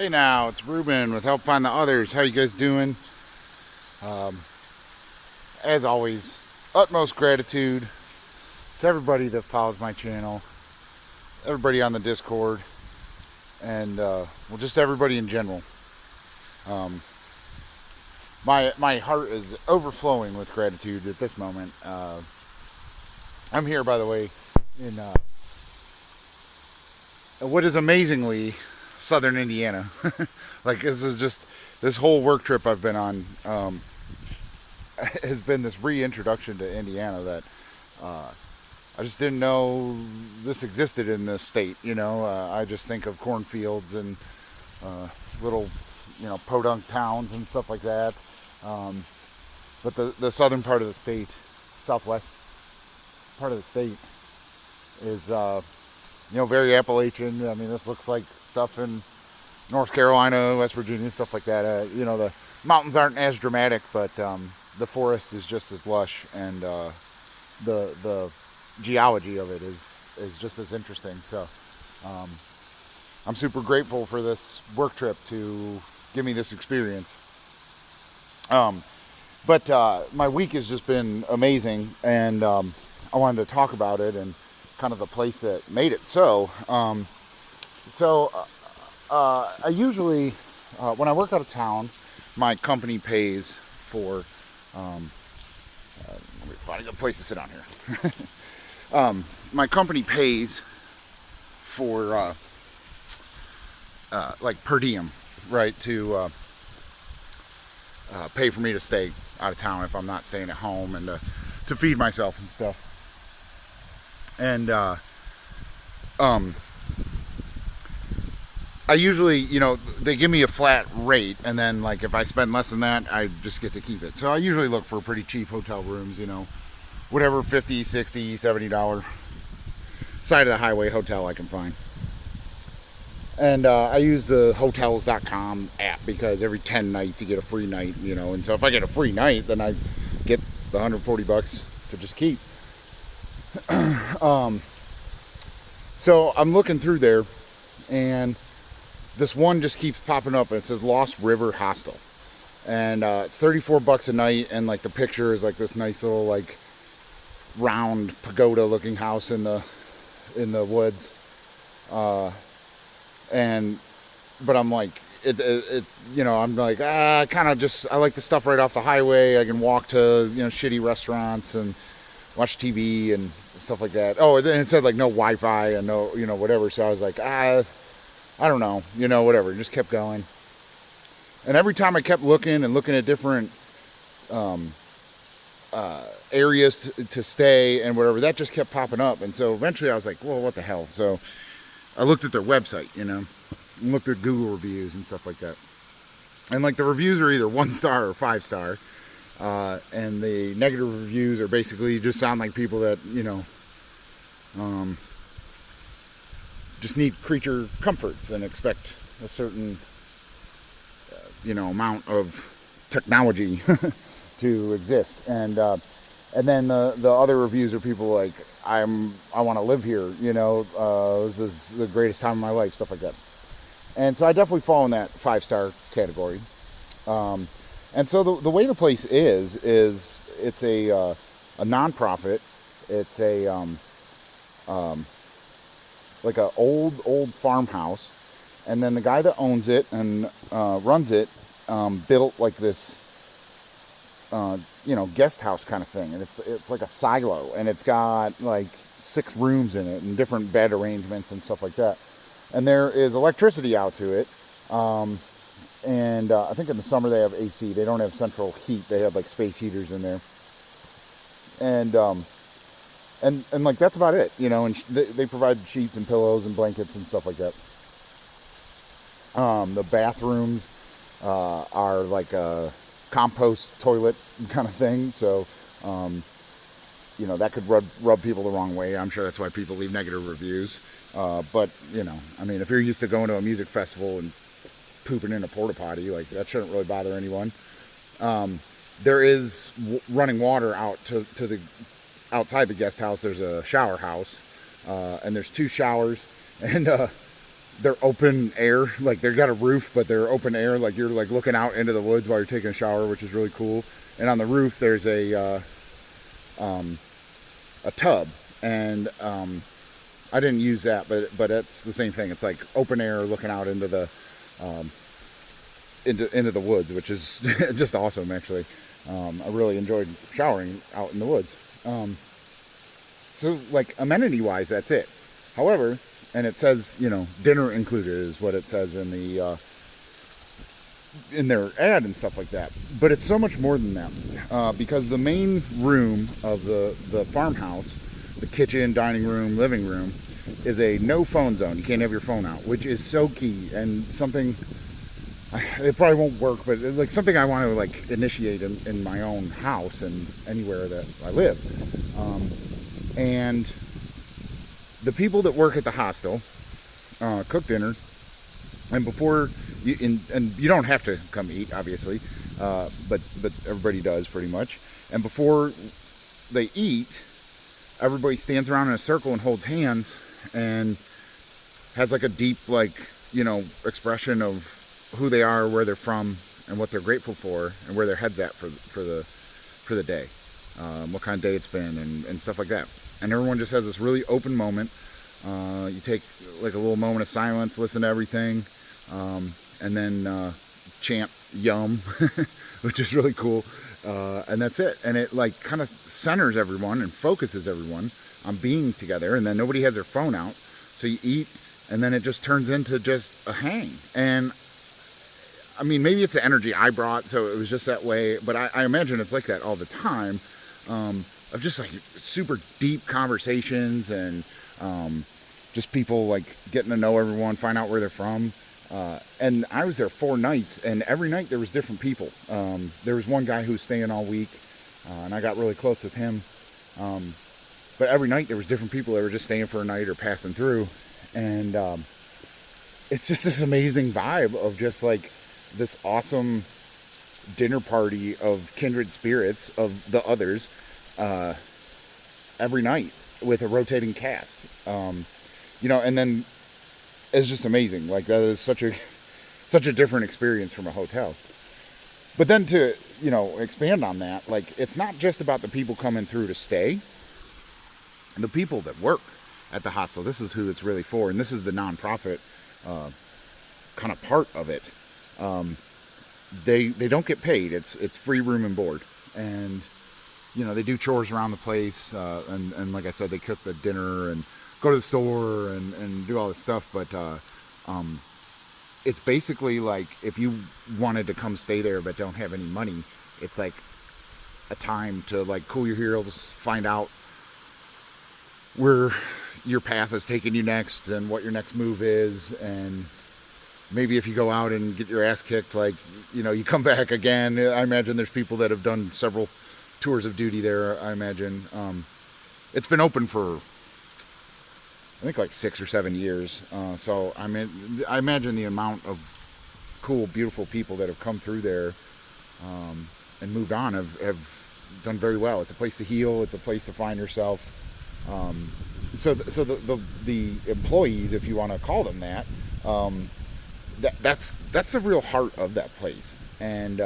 Hey now, it's Ruben with Help Find the Others. How you guys doing? Um, as always, utmost gratitude to everybody that follows my channel, everybody on the Discord, and well, just everybody in general. Um, my heart is overflowing with gratitude at this moment. I'm here, by the way, in what is amazingly southern Indiana. Like this whole work trip I've been on. Has been this reintroduction to Indiana that I just didn't know this existed in this state. I just think of cornfields and little, podunk towns and stuff like that. But the southern part of the state, southwest part of the state, is very Appalachian. I mean, this looks like stuff in North Carolina, West Virginia, stuff like that. The mountains aren't as dramatic, but the forest is just as lush, and the geology of it is just as interesting. So I'm super grateful for this work trip to give me this experience. But my week has just been amazing, and I wanted to talk about it and kind of the place that made it so. I usually, when I work out of town, my company pays for, let me find a good place to sit down here. My company pays for, like per diem, right, to pay for me to stay out of town if I'm not staying at home, and to feed myself and stuff. And I usually, they give me a flat rate, and then like if I spend less than that, I just get to keep it. So I usually look for pretty cheap hotel rooms, whatever $50, $60, $70 side of the highway hotel I can find. And I use the hotels.com app because every 10 nights you get a free night, and so if I get a free night, then I get the $140 to just keep. So I'm looking through there, and this one just keeps popping up, and it says Lost River Hostel, and it's $34 a night, and like the picture is like this nice little like round pagoda looking house in the woods, but I'm like I'm like kind of just, I like the stuff right off the highway. I can walk to shitty restaurants and watch TV and stuff like that. Oh, and then it said like no Wi-Fi and no whatever, so I was like I don't know, whatever. Just kept going. And every time I kept looking at different areas to stay and whatever, that just kept popping up. And so eventually I was like, well, what the hell? So I looked at their website, and looked at Google reviews and stuff like that. And like the reviews are either 1 star or 5 star. And the negative reviews are basically just sound like people that, just need creature comforts and expect a certain, amount of technology to exist. And then the other reviews are people like, I want to live here, this is the greatest time of my life, stuff like that. And so I definitely fall in that 5-star category. And so the way the place is it's a nonprofit. It's a like a old farmhouse, and then the guy that owns it and runs it built like this guest house kind of thing, and it's like a silo, and it's got like 6 rooms in it and different bed arrangements and stuff like that. And there is electricity out to it. And I think in the summer they have AC. They don't have central heat. They have like space heaters in there. And like that's about it, and they provide sheets and pillows and blankets and stuff like that. The bathrooms are like a compost toilet kind of thing. So, that could rub people the wrong way. I'm sure that's why people leave negative reviews. But, if you're used to going to a music festival and pooping in a porta potty, like that shouldn't really bother anyone. There is running water out to the outside the guest house. There's a shower house, and there's 2 showers, and they're open air, like they've got a roof, but they're open air, like you're like looking out into the woods while you're taking a shower, which is really cool. And on the roof, there's a tub, and I didn't use that, but it's the same thing. It's like open air, looking out into the um, into the woods, which is just awesome, actually. I really enjoyed showering out in the woods. So, like, amenity-wise, that's it. However, and it says, dinner included is what it says in the in their ad and stuff like that. But it's so much more than that, because the main room of the farmhouse, the kitchen, dining room, living room, is a no phone zone. You can't have your phone out, which is so key, and something it probably won't work, but it's like something I want to like initiate in my own house and anywhere that I live. And the people that work at the hostel cook dinner, and before and you don't have to come eat, obviously, but everybody does pretty much. And before they eat, everybody stands around in a circle and holds hands and has like a deep expression of who they are, where they're from, and what they're grateful for, and where their head's at for the day, what kind of day it's been, and stuff like that. And everyone just has this really open moment. You take like a little moment of silence, listen to everything, and then chant "Yum," which is really cool. And that's it. And it like kind of centers everyone and focuses everyone on being together. And then nobody has their phone out, so you eat, and then it just turns into just a hang. And I mean, maybe it's the energy I brought, so it was just that way. But I imagine it's like that all the time, of just like super deep conversations and just people like getting to know everyone, find out where they're from. And I was there 4 nights, and every night there was different people. There was one guy who was staying all week, and I got really close with him. But every night there was different people that were just staying for a night or passing through. And it's just this amazing vibe of just like this awesome dinner party of kindred spirits of the others every night with a rotating cast. And then it's just amazing. Like, that is such a different experience from a hotel. But then to, expand on that, like, it's not just about the people coming through to stay. The people that work at the hostel, this is who it's really for, and this is the nonprofit kind of part of it. They don't get paid. It's free room and board, and they do chores around the place, and like I said, they cook the dinner and go to the store and do all this stuff. But it's basically like if you wanted to come stay there but don't have any money, it's like a time to like cool your heels, find out where your path is taking you next and what your next move is. And maybe if you go out and get your ass kicked, like, you come back again. I imagine there's people that have done several tours of duty there, I imagine. It's been open for, I think, like 6 or 7 years. So I imagine the amount of cool, beautiful people that have come through there and moved on have done very well. It's a place to heal. It's a place to find yourself. So the employees, if you want to call them that, that's the real heart of that place. And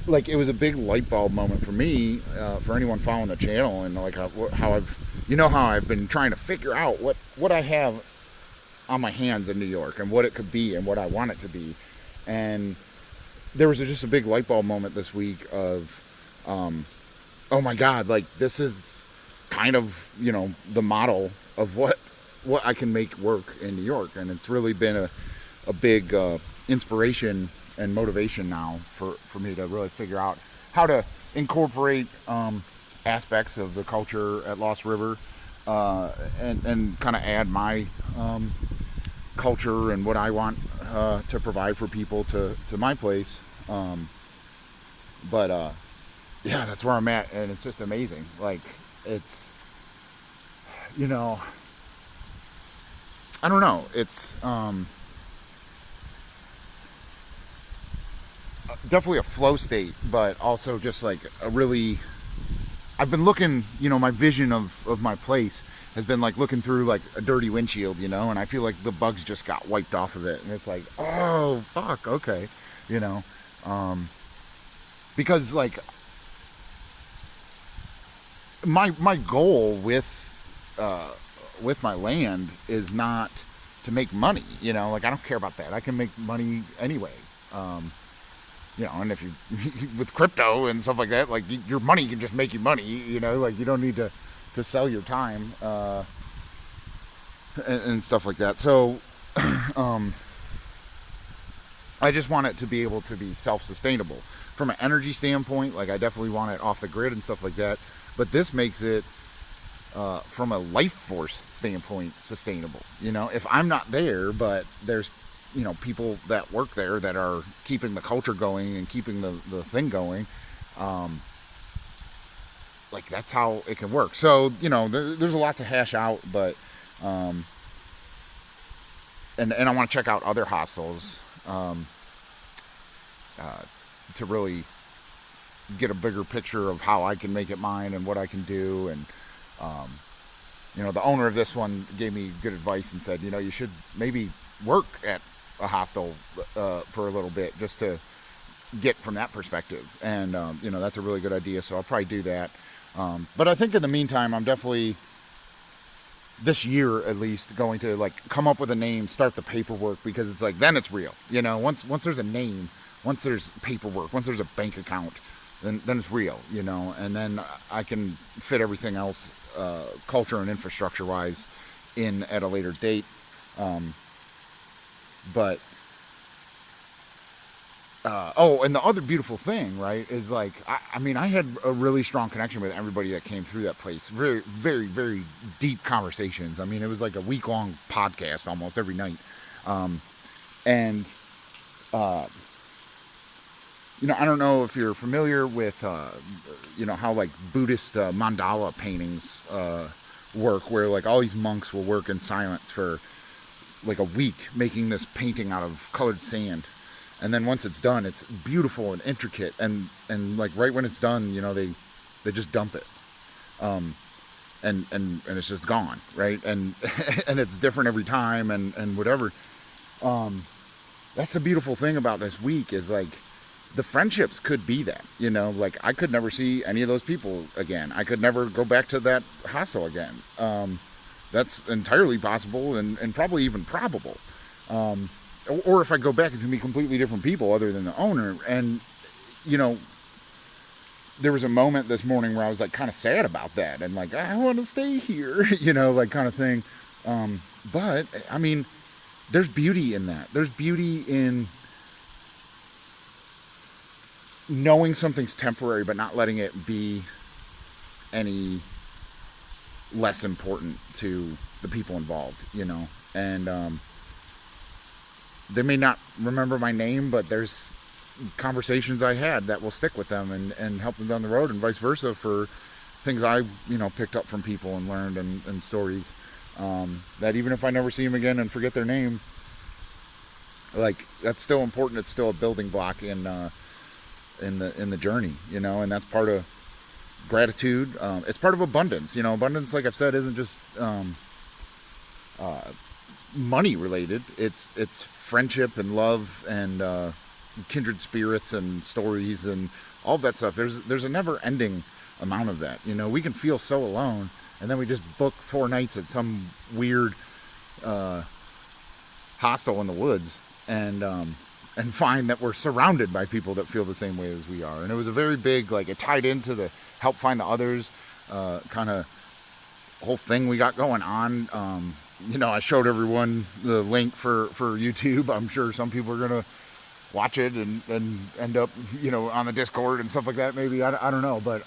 like, it was a big light bulb moment for me, for anyone following the channel, and like how I've been trying to figure out what I have on my hands in New York and what it could be and what I want it to be. And there was just a big light bulb moment this week of, oh my God, like, this is kind of, the model of what I can make work in New York. And it's really been a big inspiration and motivation now for me to really figure out how to incorporate aspects of the culture at Lost River, and kind of add my culture and what I want to provide for people to my place. But yeah, that's where I'm at, and it's just amazing. Like, it's, I don't know. It's definitely a flow state, but also just like a really, I've been looking, my vision of my place has been like looking through like a dirty windshield, and I feel like the bugs just got wiped off of it, and it's like, oh fuck, okay, you know, because like my goal with my land is not to make money, like I don't care about that. I can make money anyway. And if you with crypto and stuff like that, like your money can just make you money, like you don't need to sell your time and stuff like that. So I just want it to be able to be self-sustainable from an energy standpoint. Like I definitely want it off the grid and stuff like that, but this makes it from a life force standpoint sustainable. If I'm not there, but there's people that work there that are keeping the culture going and keeping the thing going, like that's how it can work. So there's a lot to hash out, but and I want to check out other hostels to really get a bigger picture of how I can make it mine and what I can do. And the owner of this one gave me good advice and said, you should maybe work at a hostel for a little bit just to get from that perspective. And that's a really good idea, so I'll probably do that. But I think in the meantime, I'm definitely this year at least going to like come up with a name, start the paperwork, because it's like then it's real. Once there's a name, once there's paperwork, once there's a bank account, then it's real. And then I can fit everything else, culture and infrastructure wise, in at a later date. But and the other beautiful thing, right, is like I had a really strong connection with everybody that came through that place. Very, very, very deep conversations. I mean, it was like a week-long podcast almost every night. I don't know if you're familiar with how like Buddhist mandala paintings work, where like all these monks will work in silence for like a week making this painting out of colored sand, and then once it's done, it's beautiful and intricate, and like right when it's done, they just dump it, and it's just gone, right? And and it's different every time, and whatever. That's the beautiful thing about this week, is like the friendships could be that, like I could never see any of those people again. I could never go back to that hostel again. That's entirely possible, and probably even probable. Or if I go back, it's going to be completely different people other than the owner. And, there was a moment this morning where I was like kind of sad about that. And like, I want to stay here, like kind of thing. But, I mean, there's beauty in that. There's beauty in knowing something's temporary, but not letting it be any less important to the people involved, and they may not remember my name, but there's conversations I had that will stick with them and help them down the road, and vice versa for things I picked up from people and learned, and stories that even if I never see them again and forget their name, like that's still important. It's still a building block in the journey, and that's part of gratitude. It's part of abundance. Abundance, like I've said, isn't just money related. It's friendship and love and kindred spirits and stories and all of that stuff. There's a never ending amount of that. We can feel so alone, and then we just book 4 nights at some weird hostel in the woods, and find that we're surrounded by people that feel the same way as we are. And it was a very big, like, it tied into the help find the others kind of whole thing we got going on. I showed everyone the link for YouTube. I'm sure some people are going to watch it and end up, on the Discord and stuff like that. Maybe, I don't know, but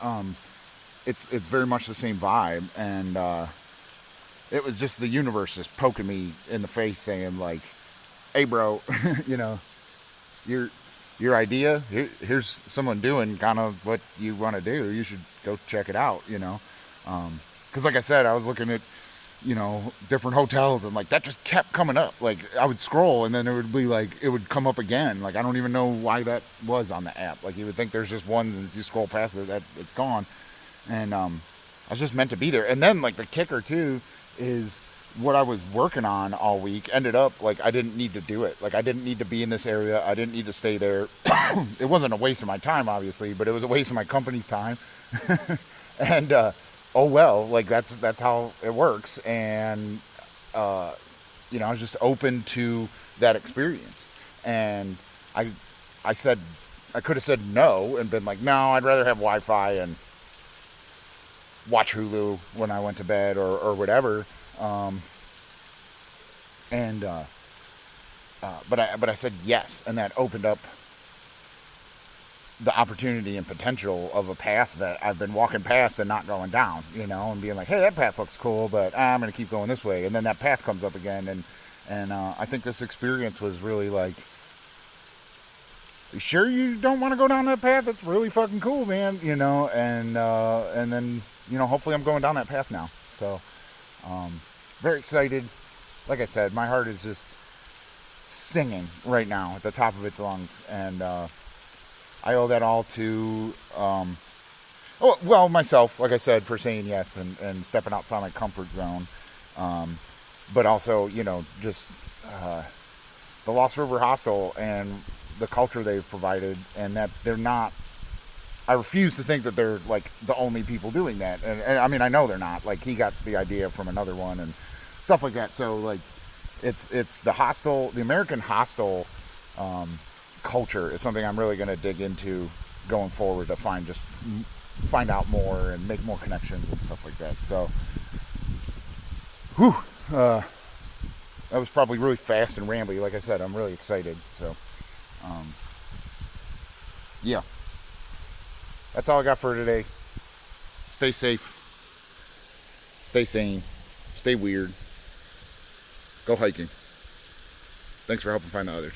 it's very much the same vibe. And it was just the universe just poking me in the face saying like, hey bro, your idea, here's someone doing kind of what you want to do. You should go check it out, because like I said, I was looking at different hotels, and like that just kept coming up. Like I would scroll, and then it would be like it would come up again. Like I don't even know why that was on the app. Like you would think there's just one, and if you scroll past it, that it's gone. And I was just meant to be there. And then like the kicker too is what I was working on all week ended up like I didn't need to do it. Like I didn't need to be in this area. I didn't need to stay there. It wasn't a waste of my time, obviously, but it was a waste of my company's time. And oh well, like that's how it works. And I was just open to that experience. And I I said I could have said no and been like, no, I'd rather have Wi-Fi and watch Hulu when I went to bed or whatever. Um, and but I said yes, and that opened up the opportunity and potential of a path that I've been walking past and not going down, and being like, hey, that path looks cool, but I'm going to keep going this way, and then that path comes up again, and I think this experience was really like, you sure you don't want to go down that path? It's really fucking cool, man, and then hopefully I'm going down that path now. So very excited. Like I said, my heart is just singing right now at the top of its lungs, and I owe that all to myself, like I said, for saying yes and stepping outside my comfort zone, but also just the Lost River Hostel and the culture they've provided, and that they're not. I refuse to think that they're like the only people doing that, and I mean I know they're not. Like he got the idea from another one and stuff like that. So like it's the hostel, the American hostel culture is something I'm really going to dig into going forward to find out more and make more connections and stuff like that. So, that was probably really fast and rambly. Like I said, I'm really excited. So, yeah, that's all I got for today. Stay safe, stay sane, stay weird, go hiking. Thanks for helping find the others.